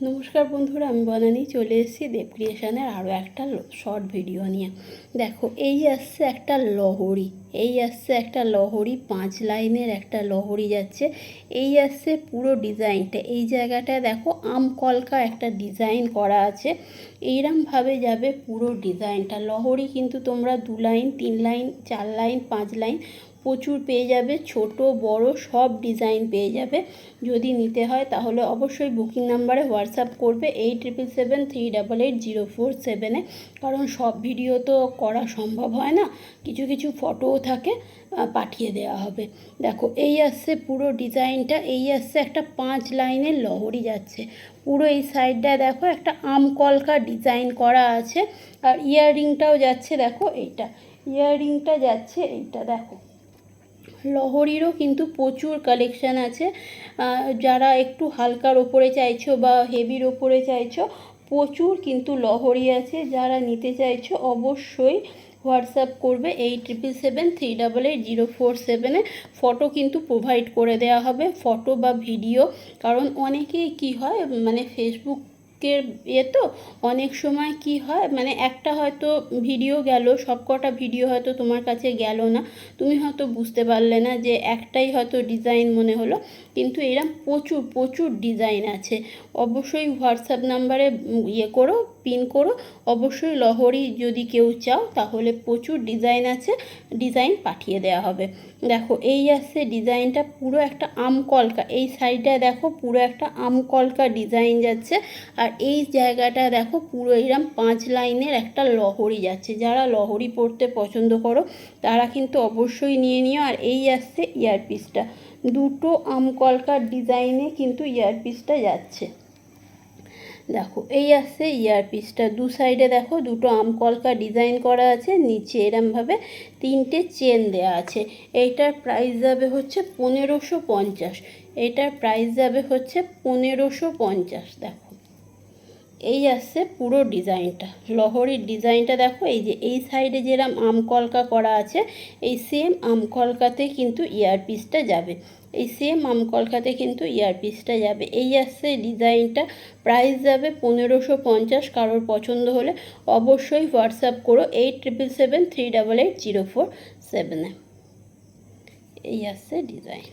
নমস্কার বন্ধুরা, আমি বনানী চলে এসেছি দেব ক্রিয়েশনের আরও একটা শর্ট ভিডিও নিয়ে। দেখো, এই আসছে একটা লহরি, 5 লাইনের একটা লহরি যাচ্ছে। এই আসছে পুরো ডিজাইনটা, এই জায়গাটায় দেখো আম কলকা একটা ডিজাইন করা আছে। এইরমভাবে যাবে পুরো ডিজাইনটা। লহরি কিন্তু তোমরা 2 লাইন, 3 লাইন, 4 লাইন, 5 লাইন প্রচুর পেয়ে যাবে, ছোট বড় সব ডিজাইন পেয়ে যাবে। যদি নিতে হয় তাহলে অবশ্যই বুকিং নাম্বারে হোয়াটসঅ্যাপ করবে 8777388047-এ, কারণ সব ভিডিও তো করা সম্ভব হয় না, কিছু কিছু ফটোও থাকে, পাঠিয়ে দেওয়া হবে। দেখো, এই আসছে পুরো ডিজাইনটা। এই আসছে একটা 5 লাইনের লহরি যাচ্ছে। পুরো এই সাইডটা দেখো একটা আম কলকা ডিজাইন করা আছে। আর ইয়াররিংটাও যাচ্ছে, দেখো এইটা ইয়াররিংটা যাচ্ছে, এইটা দেখো। লহরিরও কিন্তু প্রচুর কালেকশান আছে। যারা একটু হালকার ওপরে চাইছো বা হেভির ওপরে চাইছো, প্রচুর কিন্তু লহরি আছে। যারা নিতে চাইছো অবশ্যই হোয়াটসঅ্যাপ করবে 8777388047-এ। ফটো কিন্তু প্রোভাইড করে দেওয়া হবে, ফটো বা ভিডিও। কারণ অনেকেই কি হয়, মানে ফেসবুক তো অনেক সময় কি হয়, মানে একটা হয়তো ভিডিও গেল, সব কটা ভিডিও হয়তো তোমার কাছে গেল না, তুমি হয়তো বুঝতে পারলে না যে একটাই হয়তো ডিজাইন মনে হলো, কিন্তু এরম প্রচুর প্রচুর ডিজাইন আছে। অবশ্যই হোয়াটসঅ্যাপ নাম্বারে করো, পিন করো। অবশ্যই লহরি যদি কেউ চাও তাহলে প্রচুর ডিজাইন আছে, ডিজাইন পাঠিয়ে দেওয়া হবে। দেখো, এই আসছে ডিজাইনটা, পুরো একটা আম কলকা। এই সাইডটা দেখো পুরো একটা আম কলকা ডিজাইন যাচ্ছে। আর এই জায়গাটা দেখো পুরো এরম 5 লাইনের একটা লহরি যাচ্ছে। যারা লহরি পড়তে পছন্দ করো তারা কিন্তু অবশ্যই নিয়ে নিও। আর এই আসছে ইয়ারপিসটা, দুটো আম কলকার ডিজাইনে কিন্তু ইয়ারপিসটা যাচ্ছে। দেখো, এই আসছে ইয়ারপিসটা, দু সাইডে দেখো দুটো আম কলকা ডিজাইন করা আছে, নিচে এরমভাবে 3টে চেন দেওয়া আছে। এইটার প্রাইস যাবে হচ্ছে 1550। এইটার প্রাইস যাবে হচ্ছে 1550। দেখো, এই আসছে পুরো ডিজাইনটা, লহরির ডিজাইনটা দেখো। এই যে এই সাইডে যেরকম আম কলকা করা আছে, এই সেম আম কলকাতে কিন্তু ইয়ারপিসটা যাবে, এই সেম আম কলকাতে কিন্তু ইয়ারপিসটা যাবে। এই আসছে ডিজাইনটা, প্রাইস যাবে 1550। কারোর পছন্দ হলে অবশ্যই হোয়াটসঅ্যাপ করো 8777388047-এ। এই আসছে ডিজাইন।